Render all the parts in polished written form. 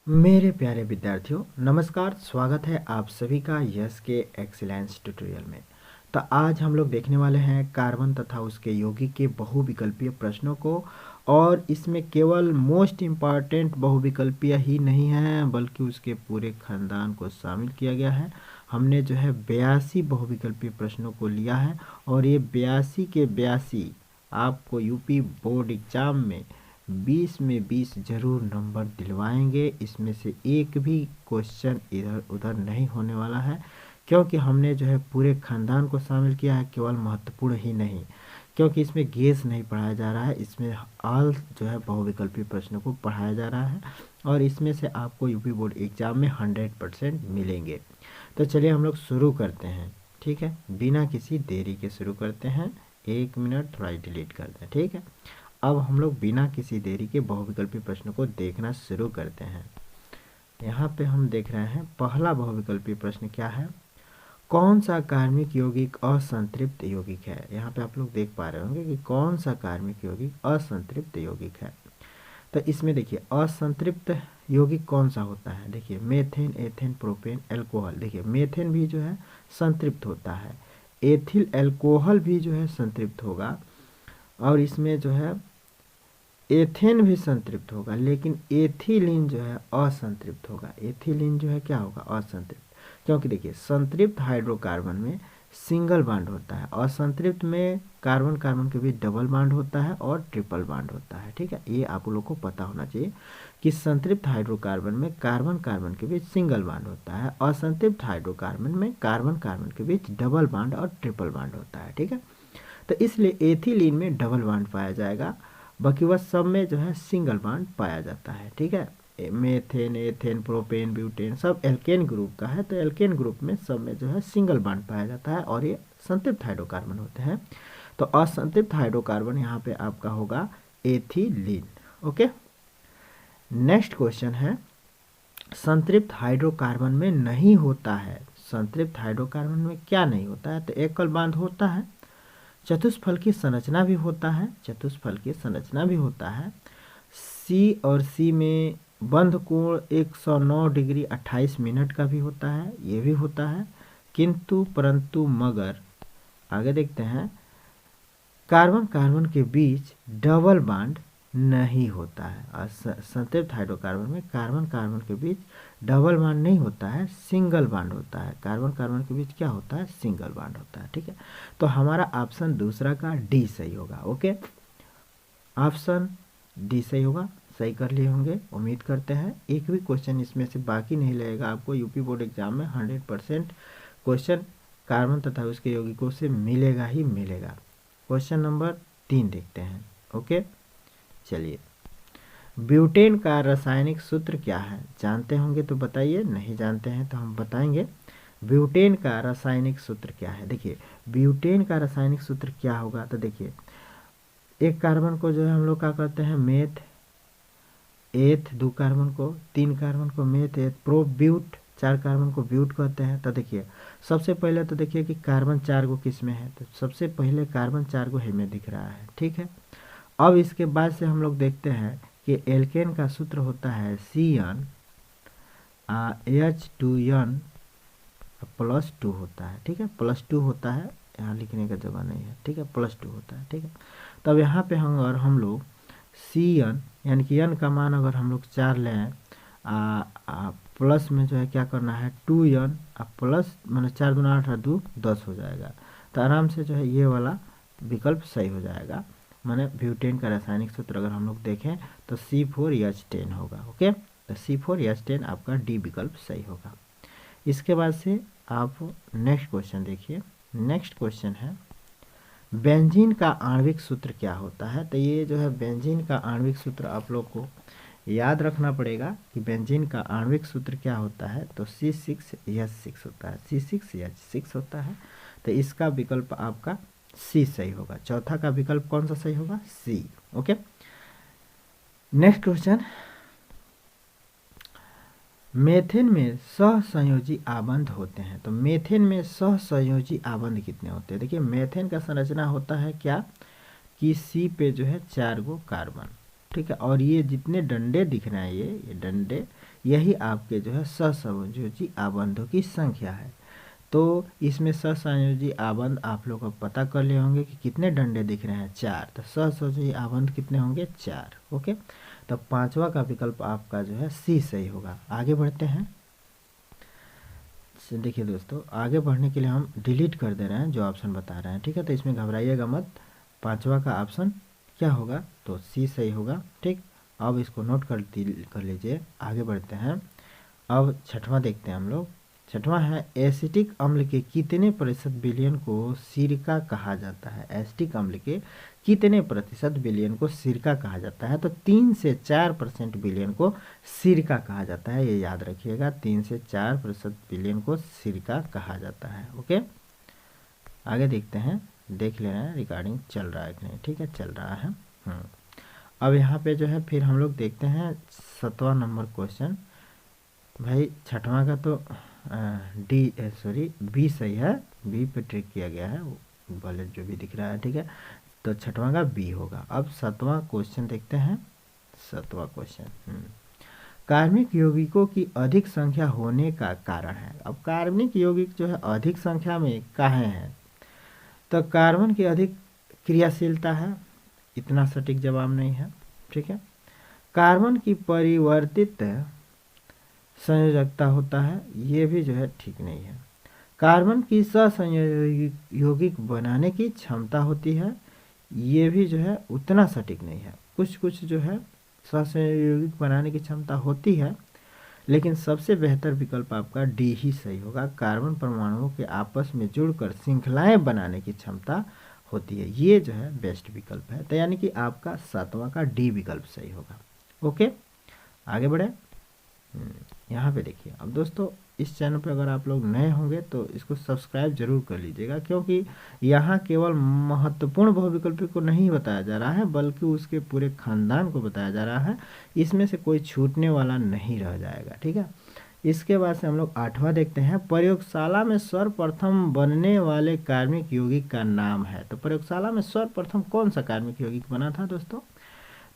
मेरे प्यारे विद्यार्थियों, नमस्कार। स्वागत है आप सभी का यस के एक्सीलेंस ट्यूटोरियल में। तो आज हम लोग देखने वाले हैं कार्बन तथा उसके यौगिक के बहुविकल्पीय प्रश्नों को। और इसमें केवल मोस्ट इम्पॉर्टेंट बहुविकल्पीय ही नहीं है, बल्कि उसके पूरे खानदान को शामिल किया गया है। हमने जो है 82 बहुविकल्पीय प्रश्नों को लिया है और ये 82 के 82 आपको यूपी बोर्ड एग्जाम में 20 में 20 जरूर नंबर दिलवाएंगे। इसमें से एक भी क्वेश्चन इधर उधर नहीं होने वाला है, क्योंकि हमने जो है पूरे खानदान को शामिल किया है, केवल महत्वपूर्ण ही नहीं। क्योंकि इसमें गेस नहीं पढ़ाया जा रहा है, इसमें ऑल जो है बहुविकल्पी प्रश्नों को पढ़ाया जा रहा है और इसमें से आपको यूपी बोर्ड एग्जाम में 100% मिलेंगे। तो चलिए हम लोग शुरू करते हैं, ठीक है। बिना किसी देरी के शुरू करते हैं। 1 मिनट थोड़ा डिलीट कर दें, ठीक है। अब हम लोग बिना किसी देरी के बहुविकल्पी प्रश्न को देखना शुरू करते हैं। यहाँ पे हम देख रहे हैं पहला बहुविकल्पी प्रश्न क्या है। कौन सा कार्मिक यौगिक असंतृप्त यौगिक है। यहाँ पे आप लोग देख पा रहे होंगे कि कौन सा कार्मिक यौगिक असंतृप्त यौगिक है। तो इसमें देखिए असंतृप्त यौगिक कौन सा होता है। देखिए मेथेन, एथेन, प्रोपेन, एल्कोहल। देखिए मेथेन भी जो है संतृप्त होता है, एथिल एल्कोहल भी जो है संतृप्त होगा और इसमें जो है एथेन भी संतृप्त होगा, लेकिन एथिलीन जो है असंतृप्त होगा। एथिलीन जो है क्या होगा, असंतृप्त। क्योंकि देखिए संतृप्त हाइड्रोकार्बन में सिंगल बॉन्ड होता है, असंतृप्त में कार्बन कार्बन के बीच डबल बॉन्ड होता है और ट्रिपल बॉन्ड होता है, ठीक है। ये आप लोग को पता होना चाहिए कि संतृप्त हाइड्रोकार्बन में कार्बन कार्बन के बीच सिंगल बॉन्ड होता है, असंतृप्त हाइड्रोकार्बन में कार्बन कार्बन के बीच डबल बॉन्ड और ट्रिपल बॉन्ड होता है, ठीक है। तो इसलिए एथिलीन में डबल बॉन्ड पाया जाएगा, बाकी वह सब में जो है सिंगल बॉन्ड पाया जाता है, ठीक है। मेथेन, एथेन, प्रोपेन, ब्यूटेन सब एल्केन ग्रुप का है, तो एल्केन ग्रुप में सब में जो है सिंगल बॉन्ड पाया जाता है और ये संतृप्त हाइड्रोकार्बन होते हैं। तो असंतृप्त हाइड्रोकार्बन यहाँ पे आपका होगा एथिलीन। ओके, नेक्स्ट क्वेश्चन है संतृप्त हाइड्रोकार्बन में नहीं होता है। संतृप्त हाइड्रोकार्बन में क्या नहीं होता है, तो एकल बॉन्ड होता है, चतुष्फल की संरचना भी होता है, चतुष्फल की संरचना भी होता है, सी और सी में बंध कोण 109 डिग्री 28 मिनट का भी होता है, ये भी होता है। किंतु परंतु मगर आगे देखते हैं कार्बन कार्बन के बीच डबल बॉन्ड नहीं होता है। और संतृप्त हाइड्रोकार्बन में कार्बन कार्बन के बीच डबल बॉन्ड नहीं होता है, सिंगल बॉन्ड होता है। कार्बन कार्बन के बीच क्या होता है, सिंगल बॉन्ड होता है, ठीक है। तो हमारा ऑप्शन दूसरा का डी सही होगा। ओके, ऑप्शन डी सही होगा। सही कर लिए होंगे उम्मीद करते हैं। एक भी क्वेश्चन इसमें से बाकी नहीं लगेगा, आपको यूपी बोर्ड एग्जाम में 100% क्वेश्चन कार्बन तथा उसके यौगिकों से मिलेगा ही मिलेगा। क्वेश्चन नंबर 3 देखते हैं। ओके, चलिए ब्यूटेन का रासायनिक सूत्र क्या है। जानते होंगे तो बताइए, नहीं जानते हैं तो हम बताएंगे। ब्यूटेन का रासायनिक सूत्र क्या है। देखिए ब्यूटेन का रासायनिक सूत्र क्या होगा, तो देखिए एक कार्बन को जो है हम लोग क्या करते हैं, मेथ एथ, 2 कार्बन को, 3 कार्बन को मेथ एथ, प्रो ब्यूट, 4 कार्बन को ब्यूट कहते हैं। तो देखिए सबसे पहले तो देखिए कि कार्बन 4 गो किस में है, तो सबसे पहले कार्बन 4 गो है में दिख रहा है, ठीक है। अब इसके बाद से हम लोग देखते हैं कि एल्केन का सूत्र होता है CN H2N +2 होता है, ठीक है। +2 होता है, यहाँ लिखने का जगह नहीं है, ठीक है, +2 होता है, ठीक है। तब यहाँ पे अगर हम लोग CN यानी कि n का मान अगर हम लोग 4 लें प्लस में जो है क्या करना है 2n प्लस मैंने 4 दूना 8 2 10 हो जाएगा। तो आराम से जो है ये वाला विकल्प सही हो जाएगा। माने ब्यूटेन का रासायनिक सूत्र अगर हम लोग देखें तो C4H10 होगा। ओके, तो C4H10 आपका डी विकल्प सही होगा। इसके बाद से आप नेक्स्ट क्वेश्चन देखिए। नेक्स्ट क्वेश्चन है बेंजीन का आणविक सूत्र क्या होता है। तो ये जो है बेंजीन का आणविक सूत्र आप लोग को याद रखना पड़ेगा कि बेंजीन का आणविक सूत्र क्या होता है, तो C6H6 होता है, C6H6 होता है। तो इसका विकल्प आपका सी सही होगा। चौथा का विकल्प कौन सा सही होगा, सी। ओके, नेक्स्ट क्वेश्चन मेथेन में सहसंयोजी आबंध होते हैं। तो मेथेन में सहसंयोजी आबंध कितने होते हैं। देखिए मेथेन का संरचना होता है क्या कि सी पे जो है 4 गो कार्बन, ठीक है। और ये जितने डंडे दिख रहे हैं ये डंडे यही आपके जो है ससंयोजी आबंधों की संख्या है। तो इसमें ससंयोजी आबंध आप लोग अब पता कर लिए होंगे कि कितने डंडे दिख रहे हैं, 4। तो ससंयोजी आबंध कितने होंगे, 4। ओके, तो पांचवा का विकल्प आपका जो है सी सही होगा। आगे बढ़ते हैं। देखिए दोस्तों, आगे बढ़ने के लिए हम डिलीट कर दे रहे हैं जो ऑप्शन बता रहे हैं, ठीक है। तो इसमें घबराइएगा मत, पांचवा का ऑप्शन क्या होगा, तो सी सही होगा, ठीक। अब इसको नोट कर लीजिए। आगे बढ़ते हैं। अब छठवां देखते हैं हम लोग। छठवां है एसिटिक अम्ल के कितने प्रतिशत विलयन को सिरका कहा जाता है। एसिटिक अम्ल के कितने प्रतिशत विलयन को सिरका कहा जाता है, तो 3 से 4% विलयन को सिरका कहा जाता है, ये याद रखिएगा। 3 से 4% विलयन को सिरका कहा जाता है। ओके, आगे देखते हैं, देख ले रहे हैं रिकॉर्डिंग चल रहा है कि नहीं, ठीक है, चल रहा है। अब यहाँ पे जो है फिर हम लोग देखते हैं 7वां नंबर क्वेश्चन। भाई छठवां का तो बी सही है, बी पे ट्रिक किया गया है, वाले जो भी दिख रहा है, ठीक है। तो छठवां का बी होगा। अब 7वां क्वेश्चन देखते हैं। 7वां क्वेश्चन, कार्बनिक यौगिकों की अधिक संख्या होने का कारण है। अब कार्बनिक यौगिक जो है अधिक संख्या में काहे हैं, तो कार्बन की अधिक क्रियाशीलता है, इतना सटीक जवाब नहीं है, ठीक है। कार्बन की परिवर्तित संयोजकता होता है, ये भी जो है ठीक नहीं है। कार्बन की सहसंयोगिक बनाने की क्षमता होती है, ये भी जो है उतना सटीक नहीं है। कुछ कुछ जो है सहसंयोगिक बनाने की क्षमता होती है, लेकिन सबसे बेहतर विकल्प आपका डी ही सही होगा। कार्बन परमाणुओं के आपस में जुड़कर श्रृंखलाएं बनाने की क्षमता होती है, ये जो है बेस्ट विकल्प है। तो यानी कि आपका 7वां का डी विकल्प सही होगा। ओके, आगे बढ़े। यहाँ पे देखिए। अब दोस्तों, इस चैनल पे अगर आप लोग नए होंगे तो इसको सब्सक्राइब जरूर कर लीजिएगा, क्योंकि यहाँ केवल महत्वपूर्ण बहुविकल्पी को नहीं बताया जा रहा है, बल्कि उसके पूरे खानदान को बताया जा रहा है। इसमें से कोई छूटने वाला नहीं रह जाएगा, ठीक है। इसके बाद से हम लोग 8वां देखते हैं। प्रयोगशाला में सर्वप्रथम बनने वाले कार्बनिक यौगिक का नाम है। तो प्रयोगशाला में सर्वप्रथम कौन सा कार्बनिक यौगिक बना था दोस्तों,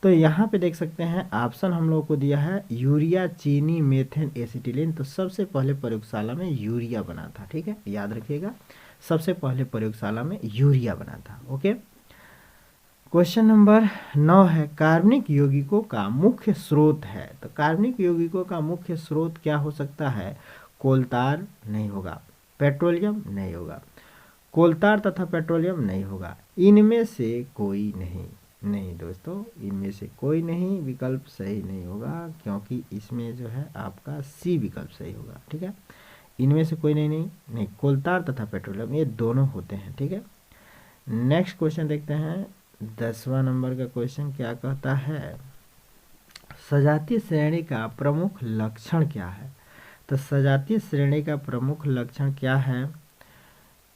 तो यहाँ पे देख सकते हैं ऑप्शन हम लोगों को दिया है यूरिया, चीनी, मेथेन, एसिटिलीन। तो सबसे पहले प्रयोगशाला में यूरिया बना था, ठीक है, याद रखिएगा, सबसे पहले प्रयोगशाला में यूरिया बना था। ओके, क्वेश्चन नंबर 9 है कार्बनिक यौगिकों का मुख्य स्रोत है। तो कार्बनिक यौगिकों का मुख्य स्रोत क्या हो सकता है, कोलतार नहीं होगा, पेट्रोलियम नहीं होगा, कोलतार तथा पेट्रोलियम नहीं होगा, इनमें से कोई नहीं। नहीं दोस्तों, इनमें से कोई नहीं विकल्प सही नहीं होगा, क्योंकि इसमें जो है आपका सी विकल्प सही होगा, ठीक है। इनमें से कोई नहीं, कोलतार तथा पेट्रोलियम ये दोनों होते हैं, ठीक है। नेक्स्ट क्वेश्चन देखते हैं। 10वां नंबर का क्वेश्चन क्या कहता है, सजातीय श्रेणी का प्रमुख लक्षण क्या है। तो सजातीय श्रेणी का प्रमुख लक्षण क्या है,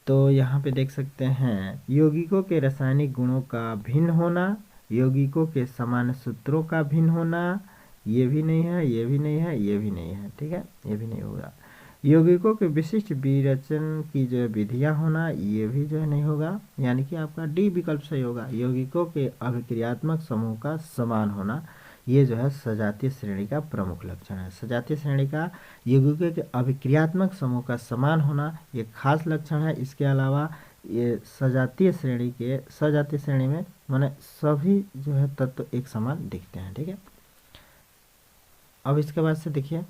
तो यहाँ पे देख सकते हैं यौगिकों के रासायनिक गुणों का भिन्न होना, यौगिकों के समान सूत्रों का भिन्न होना, ये भी नहीं है, ये भी नहीं है, ये भी नहीं है, ठीक है, ये भी नहीं होगा। यौगिकों के विशिष्ट विरचन की जो विधियां होना, ये भी जो है नहीं होगा, यानी कि आपका डी विकल्प सही होगा। यौगिकों के अभिक्रियात्मक समूह का समान होना, ये जो है सजातीय श्रेणी का प्रमुख लक्षण है। सजातीय श्रेणी का यौगिकों के अभिक्रियात्मक समूह का समान होना ये खास लक्षण है। इसके अलावा ये सजातीय श्रेणी में माने सभी जो है तत्व एक समान दिखते हैं, ठीक है। अब इसके बाद से देखिए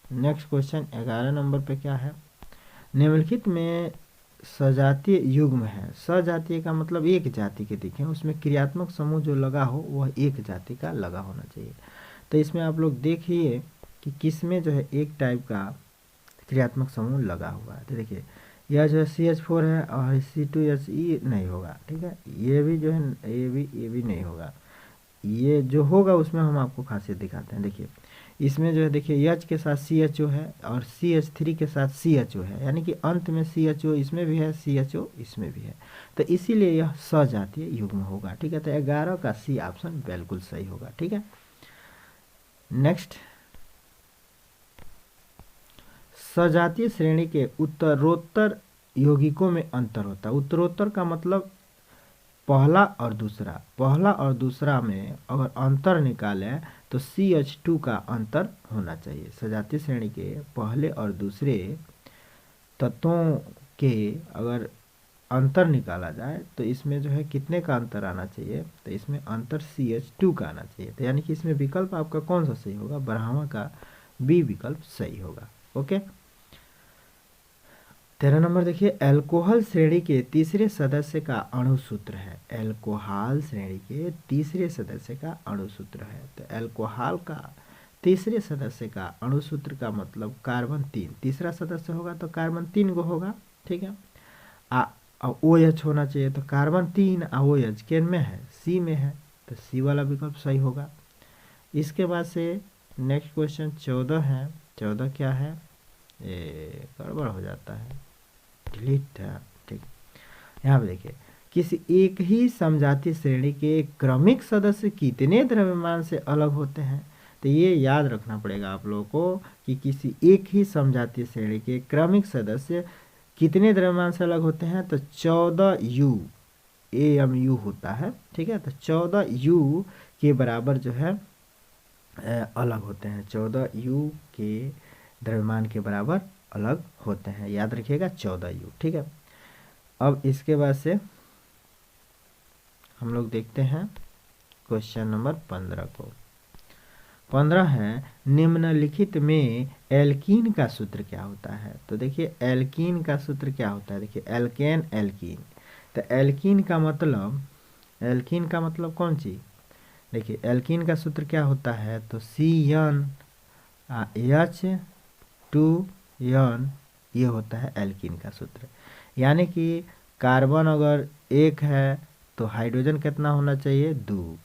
नेक्स्ट क्वेश्चन 11 नंबर पे क्या है, निम्नलिखित में सजातीय युग्म है। सजातीय का मतलब एक जाति के दिखे, उसमें क्रियात्मक समूह जो लगा हो वह एक जाति का लगा होना चाहिए। तो इसमें आप लोग देखिए कि किसमें जो है एक टाइप का क्रियात्मक समूह लगा हुआ है। तो देखिए यह जो है CH4 है और C2He नहीं होगा, ठीक है। ये भी जो है ये भी नहीं होगा। ये जो होगा उसमें हम आपको खासियत दिखाते हैं। देखिए इसमें जो है देखिए H के साथ CHO है और CH3 के साथ CHO है, यानी कि अंत में CHO इसमें भी है, CHO इसमें भी है। तो इसीलिए यह सजातीय युग्म होगा, ठीक है। तो 11 का सी ऑप्शन बिल्कुल सही होगा, ठीक है। नेक्स्ट, सजातीय श्रेणी के उत्तरोत्तर यौगिकों में अंतर होता है। उत्तरोत्तर का मतलब पहला और दूसरा में अगर अंतर निकालें तो CH2 का अंतर होना चाहिए। सजातीय श्रेणी के पहले और दूसरे तत्वों के अगर अंतर निकाला जाए तो इसमें जो है कितने का अंतर आना चाहिए, तो इसमें अंतर CH2 का आना चाहिए। तो यानी कि इसमें विकल्प आपका कौन सा सही होगा, ब्राह्मण का बी विकल्प सही होगा। ओके, 13 नंबर देखिए, अल्कोहल श्रेणी के तीसरे सदस्य का अणु सूत्र है। अल्कोहल श्रेणी के तीसरे सदस्य का अणु सूत्र है। तो अल्कोहल का तीसरे सदस्य का अणु सूत्र का मतलब कार्बन 3, तीसरा सदस्य होगा तो कार्बन 3 गो होगा। ठीक है, OH होना चाहिए, तो कार्बन 3 OH किन में है, सी में है, तो सी वाला विकल्प सही होगा। इसके बाद से नेक्स्ट क्वेश्चन 14 है। 14 क्या है, ये गड़बड़ हो जाता है, डिलीट है। ठीक, यहाँ पे देखिए, किसी एक ही समजातीय श्रेणी के क्रमिक सदस्य कितने द्रव्यमान से अलग होते हैं। तो ये याद रखना पड़ेगा आप लोगों को कि किसी एक ही समजातीय श्रेणी के क्रमिक सदस्य कितने द्रव्यमान से अलग होते हैं, तो 14U AMU होता है। ठीक है, तो 14U के बराबर जो है अलग होते हैं, 14U के द्रव्यमान के बराबर अलग होते हैं, याद रखिएगा 14U। ठीक है, अब इसके बाद से हम लोग देखते हैं क्वेश्चन नंबर 15 को। 15 है, निम्नलिखित में एल्कीन का सूत्र क्या होता है। तो देखिए एल्कीन का सूत्र क्या होता है, देखिए एल्केन एल्कीन। तो एल्कीन का मतलब कौन चीज, देखिए एल्कीन का सूत्र क्या होता है, तो CnH2n, ये होता है एल्कीन का सूत्र। यानी कि कार्बन अगर 1 है तो हाइड्रोजन कितना होना चाहिए, 2।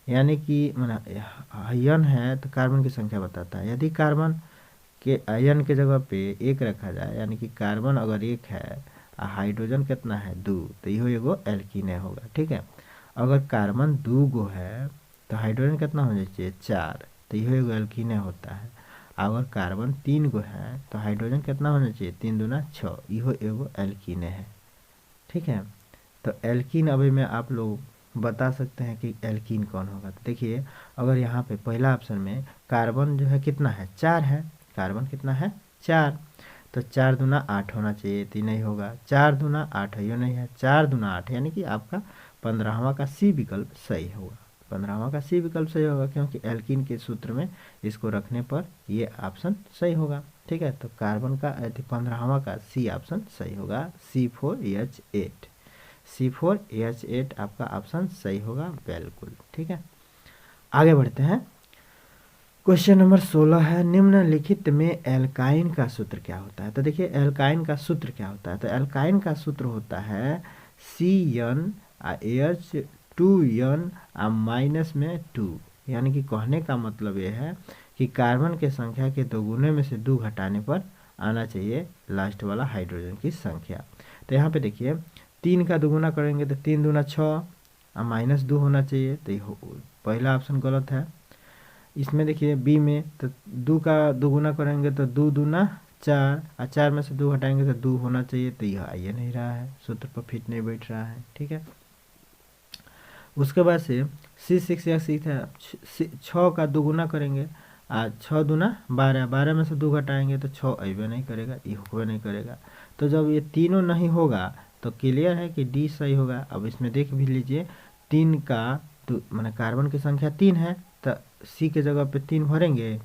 यानी कि आयन है तो कार्बन की संख्या बताता है। यदि कार्बन के आयन के जगह पे 1 रखा जाए, यानी कि कार्बन अगर 1 है हाइड्रोजन कितना है, 2, तो यहो एगो एल्कीन होगा। ठीक है, अगर कार्बन 2 गो है तो हाइड्रोजन कितना होना चाहिए, 4, तो यहो एगो एल्कीन होता है। अगर कार्बन 3 गो है तो हाइड्रोजन कितना होना चाहिए, 3 दूना 6, यहो एगो एल्कीन है। ठीक है, तो एल्कीन अभी में आप लोग बता सकते हैं कि एल्कीन कौन होगा। तो देखिए अगर यहाँ पे पहला ऑप्शन में कार्बन जो है कितना है, 4 है, कार्बन कितना है, 4, तो 4 दूना 8 होना चाहिए, तो नहीं होगा, 4 दूना 8 है, ये नहीं है, 4 दूना 8, यानी कि आपका 15वां का सी विकल्प सही होगा। 15वां का सी विकल्प सही होगा, क्योंकि एल्कीन के सूत्र में इसको रखने पर ये ऑप्शन सही होगा। ठीक है, तो कार्बन का 15वां का सी ऑप्शन सही होगा, C4H8। C4H8 आपका ऑप्शन सही होगा, बिल्कुल। ठीक है, आगे बढ़ते हैं। क्वेश्चन नंबर 16 है, निम्नलिखित में एल्काइन का सूत्र क्या होता है। तो देखिए एल्काइन का सूत्र क्या होता है, तो एल्काइन का सूत्र होता है CnH2n -2। यानी कि कहने का मतलब ये है कि कार्बन के संख्या के दोगुने में से 2 घटाने पर आना चाहिए लास्ट वाला हाइड्रोजन की संख्या। तो यहाँ पे देखिए 3 का दोगुना करेंगे तो 3 दूना 6 और -2 होना चाहिए, तो पहला ऑप्शन गलत है। इसमें देखिए बी में तो 2 का दोगुना करेंगे तो 2 दूना 4 और 4 में से 2 हटाएंगे तो 2 होना चाहिए, तो यह आ ही नहीं रहा है, सूत्र पर फिट नहीं बैठ रहा है। ठीक है, उसके बाद से C6 या C है, 6 का दोगुना करेंगे आज 6 दूना 12, 12 में से 2 घटाएंगे तो 6 अबे नहीं करेगा, ये होबे नहीं करेगा। तो जब ये तीनों नहीं होगा तो क्लियर है कि डी सही होगा। अब इसमें देख भी लीजिए 3 का माने कार्बन की संख्या 3 है तो सी के जगह पे 3 भरेंगे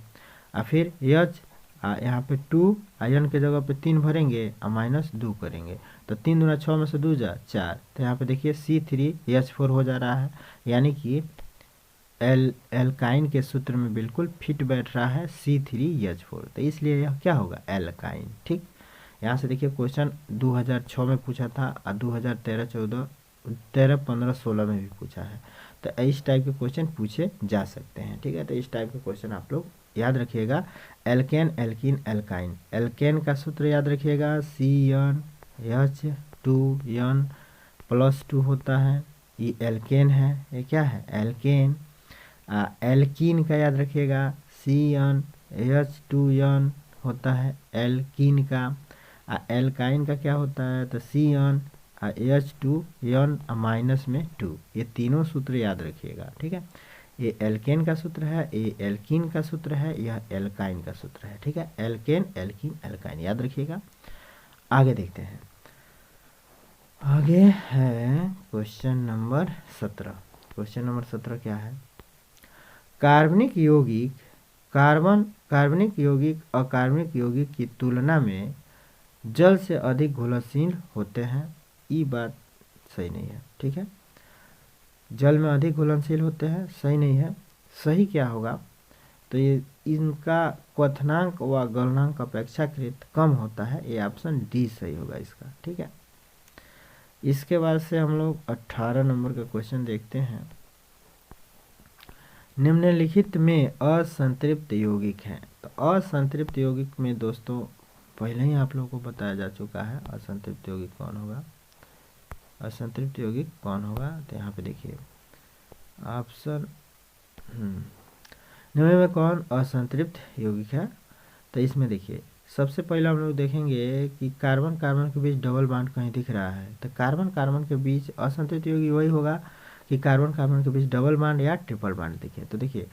और फिर एच यहाँ पे 2 आयन के जगह पे 3 भरेंगे और -2 करेंगे, तो 3 दूना 6 में से 2 जा 4, तो यहाँ पे देखिए C3H4 हो जा रहा है। यानी कि एल्काइन के सूत्र में बिल्कुल फिट बैठ रहा है C3H4, तो इसलिए यह क्या होगा, एल्काइन। ठीक, यहाँ से देखिए क्वेश्चन 2006 में पूछा था और 2013, 14, 13, 15, 16 में भी पूछा है, तो इस टाइप के क्वेश्चन पूछे जा सकते हैं। ठीक है, तो इस टाइप के क्वेश्चन आप लोग याद रखिएगा। एल्केन एल्कीन एल्काइन, एल्केन का सूत्र याद रखिएगा CnH2n+2 होता है, ये एल्केन है, ये क्या है, एल्केन। एल्कीन का याद रखिएगा CnH2n होता है एल्कीन का। एल्काइन का क्या होता है, तो CnH2n H2N माइनस में 2, ये तीनों सूत्र याद रखिएगा, ठीक है। ये एल्केन का सूत्र है, ये एल्कीन का सूत्र है, यह एल्काइन का सूत्र है, ठीक है। एल्केन, एल्कीन, एल्काइन याद रखिएगा। आगे देखते हैं, आगे है क्वेश्चन नंबर 17। क्वेश्चन नंबर 17 क्या है? कार्बनिक यौगिक कार्बनिक यौगिक अकार्बनिक यौगिक की तुलना में जल से अधिक घुलनशील होते हैं। ये बात सही नहीं है, ठीक है। जल में अधिक घुलनशील होते हैं, सही नहीं है। सही क्या होगा? तो ये इनका क्वथनांक व गलनांक अपेक्षाकृत कम होता है, ये ऑप्शन डी सही होगा इसका, ठीक है। इसके बाद से हम लोग 18 नंबर का क्वेश्चन देखते हैं। निम्नलिखित में असंतृप्त यौगिक हैं। तो असंतृप्त यौगिक में दोस्तों पहले ही आप लोगों को बताया जा चुका है असंतृप्त यौगिक कौन होगा। असंतृप्त यौगिक कौन होगा? तो यहाँ पे देखिए ऑप्शन निम्न में कौन असंतृप्त यौगिक है? तो इसमें देखिए सबसे पहले हम लोग देखेंगे कि कार्बन कार्बन के बीच डबल बॉन्ड कहीं दिख रहा है, तो कार्बन कार्बन के बीच असंतृप्त यौगिक वही होगा कि कार्बन कार्बन के बीच डबल बॉन्ड या ट्रिपल बॉन्ड दिखे। तो देखिए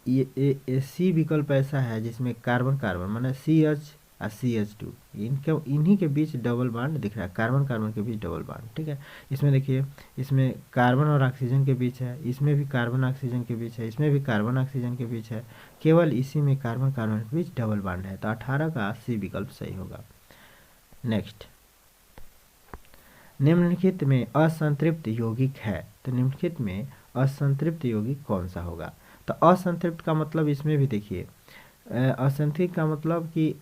ये सी विकल्प ऐसा है जिसमें कार्बन कार्बन माने CH और CH2 इन्हीं के बीच डबल बॉन्ड दिख रहा है, कार्बन कार्बन के बीच डबल बॉन्ड, ठीक है। इसमें देखिए इसमें कार्बन और ऑक्सीजन के बीच है, इसमें भी कार्बन ऑक्सीजन के बीच है, इसमें भी कार्बन ऑक्सीजन के बीच है, केवल इसी में कार्बन कार्बन के बीच डबल बॉन्ड है। तो 18 का सी विकल्प सही होगा। नेक्स्ट, निम्नलिखित में असंतृप्त यौगिक है। तो निम्नलिखित में असंतृप्त यौगिक कौन सा होगा? तो असंतृप्त का मतलब इसमें भी देखिए असंतृप्त का मतलब कि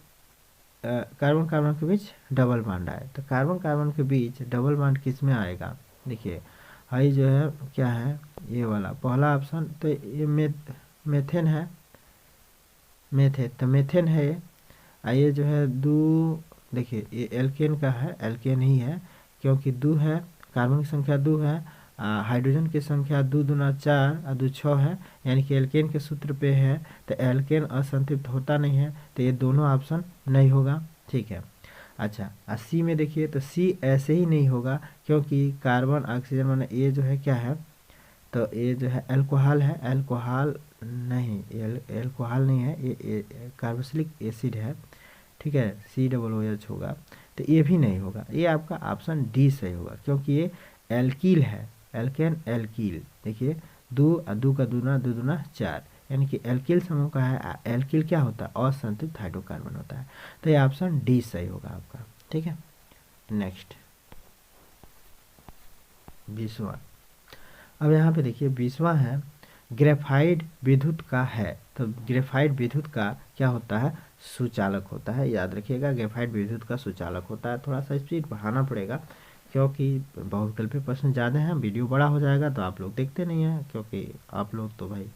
कार्बन कार्बन के बीच डबल बॉन्ड आए। तो कार्बन कार्बन के बीच डबल बॉन्ड किस में आएगा? देखिए हाई जो है क्या है, ये वाला पहला ऑप्शन। तो ये मेथेन है, तो मेथेन है। ये जो है देखिए ये एल्केन का है, एल्केन ही है क्योंकि 2 है, कार्बन की संख्या 2 है, हाइड्रोजन की संख्या 2 दूना 4 और 2 6 है, यानी कि एल्केन के सूत्र पे है। तो एल्केन असंतृप्त होता नहीं है, तो ये दोनों ऑप्शन नहीं होगा, ठीक है। अच्छा, सी में देखिए तो सी ऐसे ही नहीं होगा क्योंकि कार्बन ऑक्सीजन माने ये जो है क्या है, तो ये जो है अल्कोहल है, अल्कोहल नहीं, अल्कोहल नहीं है, ये कार्बोक्सिलिक एसिड है, ठीक है, COOH होगा। तो ये भी नहीं होगा, ये आपका ऑप्शन डी सही होगा क्योंकि ये एल्कील है, एल्केन एल्कील। देखिए 2 का दूना 4, यानी कि एल्कील समूह का है। एल्कील क्या होता है? असंतृप्त हाइड्रोकार्बन होता है। तो ये ऑप्शन डी सही होगा आपका, ठीक है। नेक्स्ट 20वां। अब यहाँ पे देखिए 20वां है ग्रेफाइट विद्युत का है। तो ग्रेफाइट विद्युत का क्या होता है? सुचालक होता है, याद रखिएगा ग्रेफाइट विद्युत का सुचालक होता है। थोड़ा सा स्पीड बढ़ाना पड़ेगा क्योंकि बहुविकल्पी प्रश्न ज़्यादा हैं, वीडियो बड़ा हो जाएगा तो आप लोग देखते नहीं हैं क्योंकि आप लोग तो भाई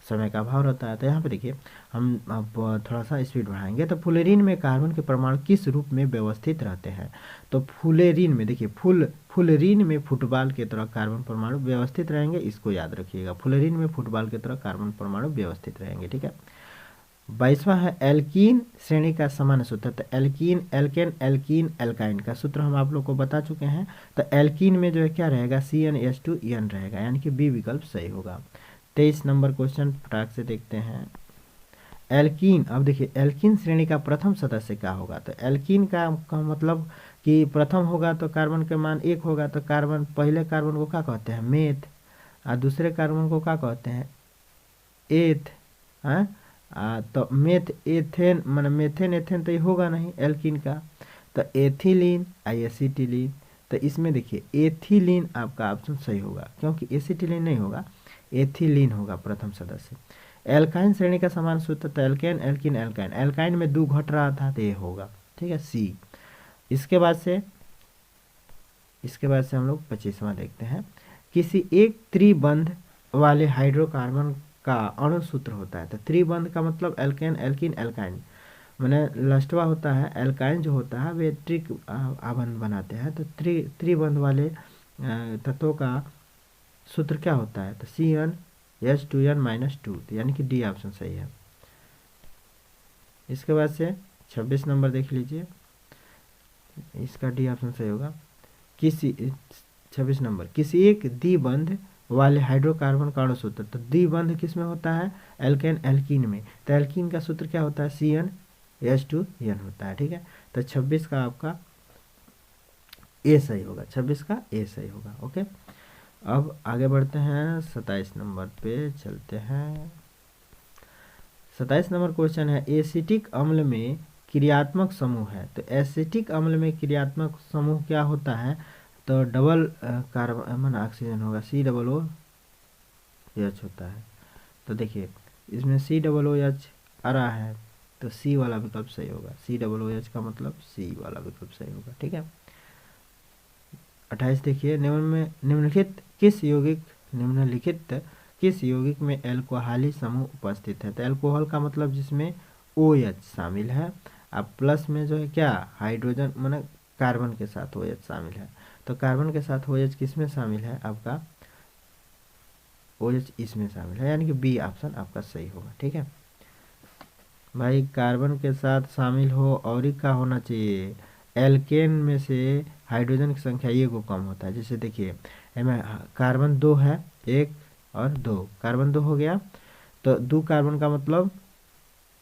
समय का अभाव रहता है। तो यहाँ पे देखिए हम अब थोड़ा सा स्पीड बढ़ाएंगे। तो फुलेरिन में कार्बन के परमाणु किस रूप में व्यवस्थित रहते हैं? तो फुलेरिन में देखिए फुलेरिन में फुटबॉल की तरह कार्बन परमाणु व्यवस्थित रहेंगे, इसको याद रखिएगा। फुलेरिन में फुटबॉल की तरह कार्बन परमाणु व्यवस्थित रहेंगे, ठीक है। 22वां है एल्कीन श्रेणी का सामान्य सूत्र। तो एल्कीन, एल्केन, एल्कीन, एल्काइन का सूत्र हम आप लोग को बता चुके हैं। तो एल्कीन में जो है क्या रहेगा? CnH2n रहेगा, यानी कि बी विकल्प सही होगा। 23 नंबर क्वेश्चन फटाक से देखते हैं। एल्कीन, अब देखिए एल्कीन श्रेणी का प्रथम सदस्य क्या होगा? तो एल्कीन का मतलब कि प्रथम होगा तो कार्बन के मान 1 होगा। तो कार्बन, पहले कार्बन को क्या कहते हैं? मेथ, और दूसरे कार्बन को क्या कहते हैं? एथ, है। तो मेथ एथेन माने मेथेन एथेन तो ये होगा नहीं एल्कीन का। तो एथिलीन, एसिटिलीन। तो इसमें देखिए एथिलीन आपका ऑप्शन सही होगा क्योंकि एसिटिलीन नहीं होगा, एथिलीन होगा प्रथम सदस्य। एल्काइन श्रेणी का समान सूत्र। तो एल्केन, एल्किन, एल्काइन। एल्काइन में 2 घट रहा था तो ये होगा, ठीक है, सी। इसके बाद से हम लोग 25वां देखते हैं। किसी एक त्रिबंध वाले हाइड्रोकार्बन का अणु सूत्र होता है। तो त्रिबंध का मतलब एल्केन, एल्किन, एल्काइन मैंने लस्टवा होता है। एल्काइन जो होता है वे त्रिक आबंध बनाते हैं। तो त्रिबंध वाले तत्वों का सूत्र क्या होता है? तो CnH2n-2, यानी कि डी ऑप्शन सही है। इसके बाद से 26 नंबर देख लीजिए, इसका डी ऑप्शन सही होगा। किसी 26 नंबर, किसी एक द्विबंध वाले हाइड्रोकार्बन का अणु सूत्र। तो द्विबंध किस में होता है? एल्केन एल्कीन में। तो एल्कीन का सूत्र क्या होता है? CnH2n होता है। ठीक है, तो 26 का आपका ए सही होगा, 26 का ए सही होगा। ओके, अब आगे बढ़ते हैं, 27 नंबर पे चलते हैं। 27 नंबर क्वेश्चन है, एसिटिक अम्ल में क्रियात्मक समूह है। तो एसिटिक अम्ल में क्रियात्मक समूह क्या होता है? तो डबल कार्बन ऑक्सीजन होगा, COOH होता है। तो देखिए इसमें COOH आ रहा है, तो सी वाला विकल्प सही होगा। COOH का मतलब सी वाला विकल्प सही होगा। ठीक है, 28 देखिए, निम्नलिखित किस यौगिक में एल्कोहली समूह उपस्थित है? तो एल्कोहल का मतलब जिसमें OH शामिल है, अब प्लस में जो है क्या, हाइड्रोजन माने कार्बन के साथ OH शामिल है। तो कार्बन के साथ OH किस में शामिल है? आपका OH इसमें शामिल है, यानी कि बी ऑप्शन आपका सही होगा। ठीक है भाई, कार्बन के साथ शामिल हो और ही क्या होना चाहिए? एल्केन में से हाइड्रोजन की संख्या ये को कम होता है। जैसे देखिए इसमें कार्बन 2 है, 1 और 2, कार्बन 2 हो गया। तो 2 कार्बन का मतलब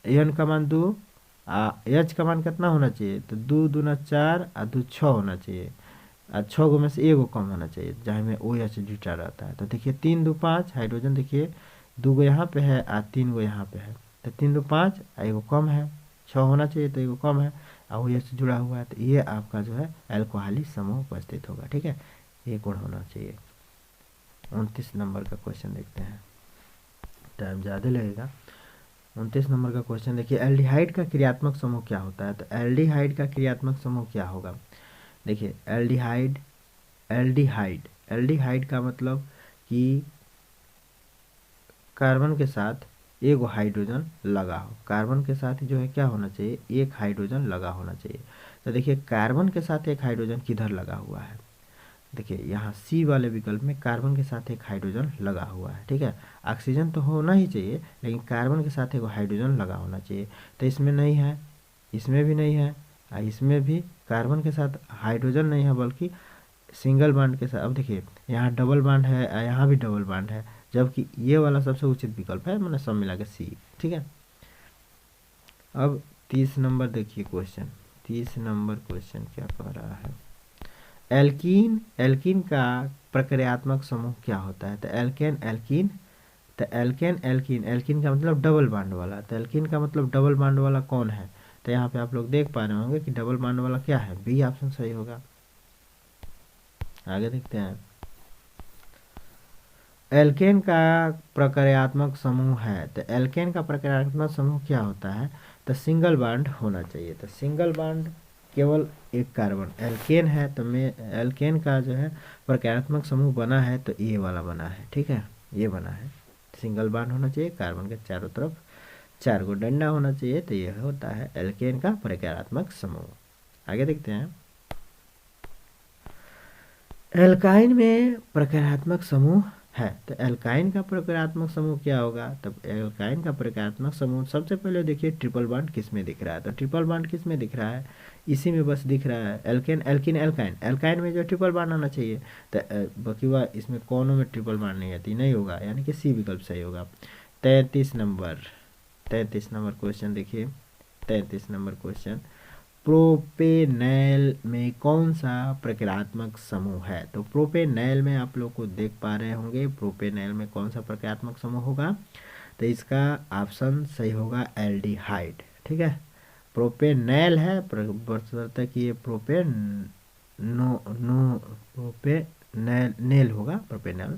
एन का मान 2, एच का मान कितना होना चाहिए? तो 2 दूना 4 और 2 6 होना चाहिए, और 6 गो में से एगो कम होना चाहिए जहाँ में OH जुटा रहता है। तो देखिए 3 2 5 हाइड्रोजन, देखिए 2 गो यहाँ पे है और 3 गो यहाँ पे है। तो 3 2 5 एगो कम है, 6 होना चाहिए तो एगो कम है और OH से जुड़ा हुआ है। तो ये आपका जो है एल्कोहली समूह उपस्थित होगा। ठीक है, ये गुण होना चाहिए। 29 नंबर का क्वेश्चन देखते हैं, टाइम ज़्यादा लगेगा। 29 नंबर का क्वेश्चन देखिए, एल्डिहाइड का क्रियात्मक समूह क्या होता है? तो एल्डिहाइड का क्रियात्मक समूह क्या होगा? देखिए एल्डिहाइड एल्डिहाइड एल्डिहाइड का मतलब कि कार्बन के साथ एक हाइड्रोजन लगा हो। कार्बन के साथ जो है क्या होना चाहिए? एक हाइड्रोजन लगा होना चाहिए। तो देखिए कार्बन के साथ एक हाइड्रोजन किधर लगा हुआ है? देखिए यहाँ सी वाले विकल्प में कार्बन के साथ एक हाइड्रोजन लगा हुआ है। ठीक है, ऑक्सीजन तो होना ही चाहिए, लेकिन कार्बन के साथ एक हाइड्रोजन लगा होना चाहिए। तो इसमें नहीं है, इसमें भी नहीं है, और इसमें भी कार्बन के साथ हाइड्रोजन नहीं है, बल्कि सिंगल बॉन्ड के साथ। अब देखिए यहाँ डबल बॉन्ड है, यहाँ भी डबल बॉन्ड है, जबकि ये वाला सबसे उचित विकल्प है, मैंने सब मिला के सी। ठीक है, अब 30 नंबर देखिए क्वेश्चन, 30 नंबर क्वेश्चन क्या कह रहा है? एल्कीन एल्कीन का प्रक्रियात्मक समूह क्या होता है? तो एल्केन एल्कीन, तो एल्केन एल्कीन, एल्कीन का मतलब डबल बॉन्ड वाला। तो एल्कीन का मतलब डबल बॉन्ड वाला कौन है? तो यहाँ पे आप लोग देख पा रहे होंगे कि डबल बॉन्ड वाला क्या है, बी ऑप्शन सही होगा। आगे देखते हैं, एल्केन का प्रक्रियात्मक समूह है। तो एल्केन का प्रक्रियात्मक समूह क्या होता है? तो सिंगल बॉन्ड होना चाहिए। तो सिंगल बॉन्ड केवल एक कार्बन, एल्केन है तो में एल्केन का जो है प्रक्रियात्मक समूह बना है तो ये वाला बना है। ठीक है, ये बना है, सिंगल बॉन्ड होना चाहिए, कार्बन के चारों तरफ 4 गो डंडा होना चाहिए। तो यह होता है एल्केन का प्रक्रियात्मक समूह। आगे देखते हैं, एल्काइन में प्रक्रियात्मक समूह है। तो एल्काइन का प्रक्रियात्मक समूह क्या होगा? तब एल्काइन का प्रक्रियात्मक समूह सबसे पहले देखिए ट्रिपल बॉन्ड किस में दिख रहा है? तो ट्रिपल बॉन्ड किस में दिख रहा है? इसी में बस दिख रहा है, एल्केन एल्किन एल्काइन, एल्काइन में जो ट्रिपल बॉन्ड आना चाहिए। तो बाकी हुआ इसमें कौनों में ट्रिपल बॉन्ड नहीं आती, नहीं होगा, यानी कि सी विकल्प सही होगा। 33 नंबर क्वेश्चन देखिए, 33 नंबर क्वेश्चन, प्रोपेनैल में कौन सा प्रक्रियात्मक समूह है? तो प्रोपेनैल में आप लोग को देख पा रहे होंगे, प्रोपेनैल में कौन सा प्रक्रियात्मक समूह होगा? तो इसका ऑप्शन सही होगा एल्डिहाइड। ठीक है, प्रोपेनैल है, बशर्ते कि ये प्रोपेनैल होगा, प्रोपेनैल।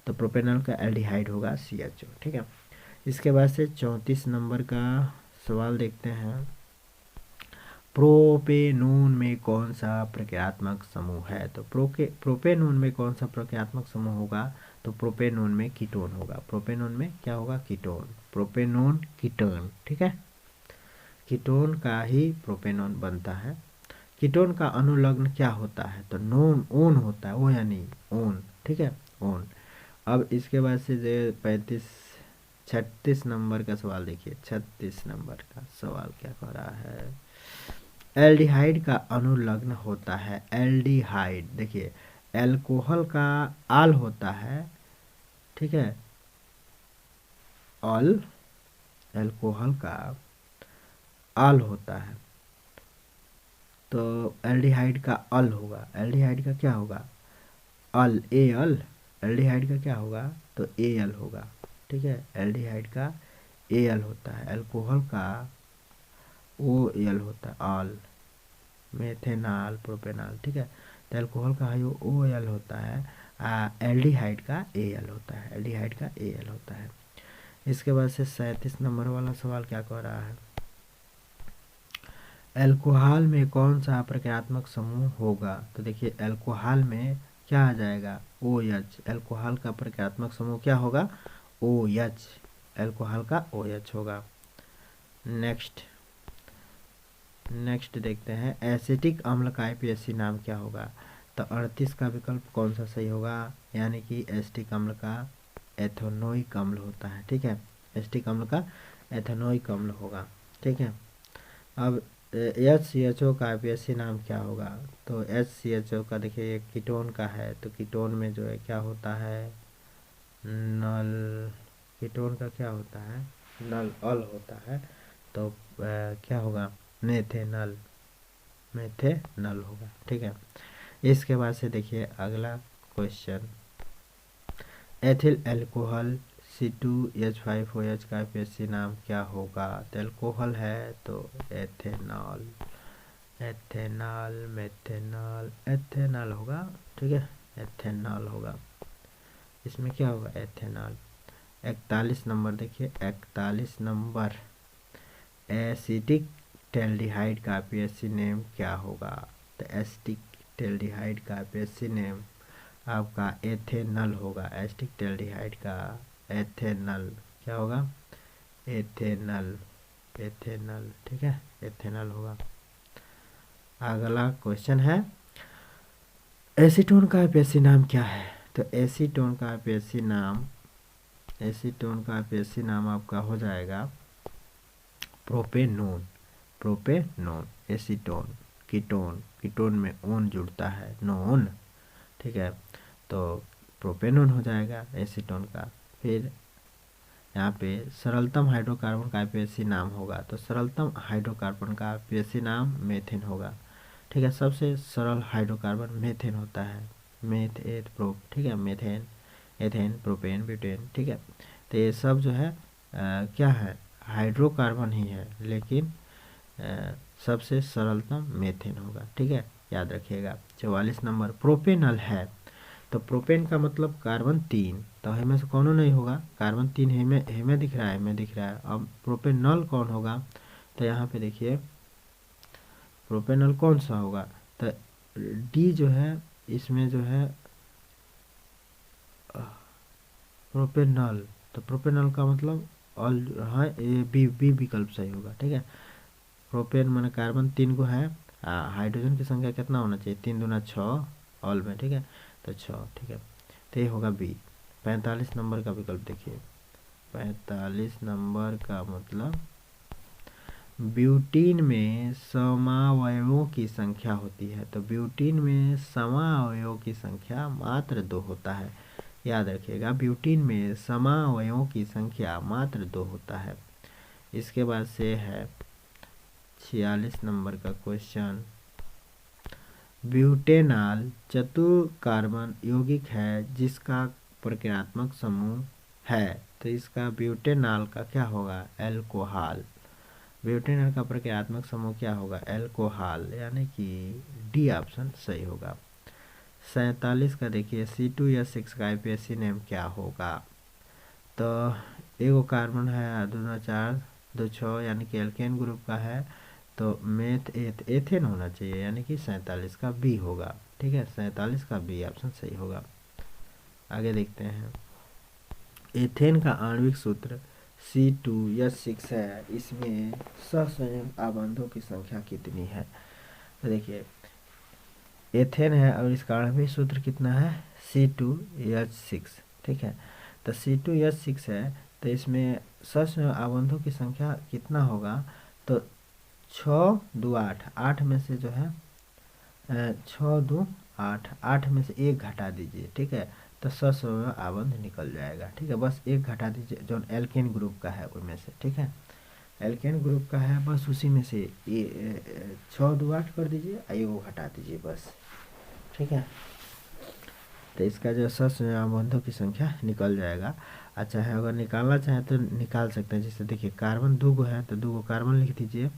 तो प्रोपेनैल का एल्डिहाइड होगा CHO। ठीक है, इसके बाद से 34 नंबर का सवाल देखते हैं, प्रोपेनोन में कौन सा प्रक्रियात्मक समूह है? तो प्रोपेनोन में कौन सा प्रक्रियात्मक समूह होगा? तो प्रोपेनोन में कीटोन होगा। प्रोपेनोन में क्या होगा? Ketone, propanone ketone. ठीक है, कीटोन का ही प्रोपेनोन बनता है। कीटोन का अनुलग्न क्या होता है? तो नोन ओन होता है, ओ यानी ओन। ठीक है, ओन। अब इसके बाद से 36 नंबर का सवाल देखिए, 36 नंबर का सवाल क्या कह रहा है, एल्डिहाइड का अनुलग्न होता है। एल्डिहाइड देखिए एल्कोहल का आल होता है, ठीक है, अल एल्कोहल का आल होता है, तो एल्डिहाइड का अल होगा। एल्डिहाइड का क्या होगा? अल, ए अल। एल्डिहाइड का क्या होगा? तो ए अल होगा, ठीक है। एल्डिहाइड का ए अल होता है, एल्कोहल का ओ एल होता है, अल, मेथेनॉल, प्रोपेनॉल, ठीक है। तो एल्कोहल का है ओ एल होता है, एल्डिहाइड का ए एल होता है, एल्डिहाइड का ए एल होता है। इसके बाद से 37 नंबर वाला सवाल क्या कह रहा है? एल्कोहल में कौन सा प्रक्रियात्मक समूह होगा? तो देखिए एल्कोहल में क्या आ जाएगा? O H. एल्कोहल का प्रक्रियात्मक समूह क्या होगा? O H. एल्कोहल का ओ एच होगा। नेक्स्ट देखते हैं, एसिटिक अम्ल का आईपीएससी नाम क्या होगा? तो 38 का विकल्प कौन सा सही होगा? यानी कि एसिटिक अम्ल का एथेनोइक अम्ल होता है, ठीक है। एसिटिक अम्ल का एथेनोइक अम्ल होगा, ठीक है। अब HCHO का आईपीएससी नाम क्या होगा? तो HCHO का देखिए एक कीटोन का है, तो कीटोन में जो है क्या होता है? नल। कीटोन का क्या होता है? नल अल होता है, तो क्या होगा? मेथेनल। मेथेनल होगा, ठीक है। इसके बाद से देखिए अगला क्वेश्चन, एथिल एल्कोहल C2H5OH का आईपीएससी नाम क्या होगा? तो एल्कोहल है तो एथेनॉल, एथेनॉल, मेथेनॉल, एथेनॉल होगा, ठीक है, एथेनॉल होगा। इसमें क्या होगा? एथेनॉल। 41 नंबर देखिए, 41 नंबर, एसिटिक टेल्डिहाइड का आईपीएससी नेम क्या होगा? तो एसिटिक टेल्डिहाइड का आईपीएससी नेम आपका एथेनल होगा। एसिटिक टेल्डिहाइड का एथेनल क्या होगा? एथेनल, एथेनल, ठीक है, एथेनल होगा। अगला क्वेश्चन है, एसीटोन का आईपीएससी नाम क्या है? तो एसीटोन का आईपीएससी नाम, एसीटोन का आईपीएससी नाम आपका हो जाएगा propanone. Propanone, acetone, ketone, ketone में ओन जुड़ता है, नोन, ठीक है, तो प्रोपेनोन हो जाएगा एसीटोन का। फिर यहाँ पे सरलतम हाइड्रोकार्बन का आईपीएससी नाम होगा, तो सरलतम हाइड्रोकार्बन का आईपीएससी नाम मेथेन होगा, ठीक है। सबसे सरल हाइड्रोकार्बन मेथेन होता है, मेथ एथ प्रो, ठीक है, मेथेन, एथेन, प्रोपेन, ब्यूटेन, ठीक है। तो ये सब जो है क्या है? हाइड्रोकार्बन ही है, लेकिन सबसे सरलतम मेथेन होगा, ठीक है, याद रखिएगा। 44 नंबर, प्रोपेनल है, तो प्रोपेन का मतलब कार्बन 3, तो हेमे से कौन नहीं होगा? कार्बन 3 हेमे, हेमे दिख रहा है, हेमे दिख रहा है। अब प्रोपेनल कौन होगा? तो यहाँ पे देखिए प्रोपेनल कौन सा होगा? तो डी जो है इसमें जो है प्रोपेनल, तो प्रोपेनल का मतलब ऑल है, ये बी विकल्प सही होगा, ठीक है। प्रोपेन माने कार्बन 3 को है, हाइड्रोजन की संख्या कितना होना चाहिए? 3 दूना 6 ऑल में, ठीक है, तो 6, ठीक है, तो ये होगा बी। 45 नंबर का विकल्प देखिए, 45 नंबर का मतलब ब्यूटीन में समावयवों की संख्या होती है, तो ब्यूटीन में समावयवों की संख्या मात्र 2 होता है, याद रखिएगा, ब्यूटीन में समावयवों की संख्या मात्र 2 होता है। इसके बाद से है 46 नंबर का क्वेश्चन, ब्यूटेनॉल चतुर कार्बन यौगिक है जिसका प्रक्रियात्मक समूह है, तो इसका ब्यूटेनॉल का क्या होगा? एल्कोहल। ब्यूटेनॉल का प्रक्रियात्मक समूह क्या होगा? एल्कोहल, यानी कि डी ऑप्शन सही होगा। 47 का देखिए, C2H6 का आईपीएससी नेम क्या होगा? तो एगो कार्बन है, 2 2 4 2 6, यानी कि एल्केन ग्रुप का है, तो मेथ एथेन होना चाहिए, यानी कि 47 का बी होगा, ठीक है, 47 का बी ऑप्शन सही होगा। आगे देखते हैं, एथेन का आणविक सूत्र C2H6 है, इसमें सहसंयोजक आबंधों की संख्या कितनी है? तो देखिए एथेन है और इसका आणविक सूत्र कितना है? C2H6, ठीक है, तो C2H6 है, तो इसमें सहसंयोजक आबंधों की संख्या कितना होगा? तो छः दो आठ, आठ में से जो है छः दो आठ, आठ में से एक घटा दीजिए, ठीक है, तो सस्वयं आबंध निकल जाएगा, ठीक है। बस एक घटा दीजिए जो एल्केन ग्रुप का है उनमें से, ठीक है, एल्केन ग्रुप का है, बस उसी में से छः दो आठ कर दीजिए, एगो घटा दीजिए बस, ठीक है। तो इसका जो सस्वयं की संख्या निकल जाएगा। अच्छा है, अगर निकालना चाहें तो निकाल सकते हैं। जैसे देखिए कार्बन दो गो है तो दो गो कार्बन लिख दीजिए।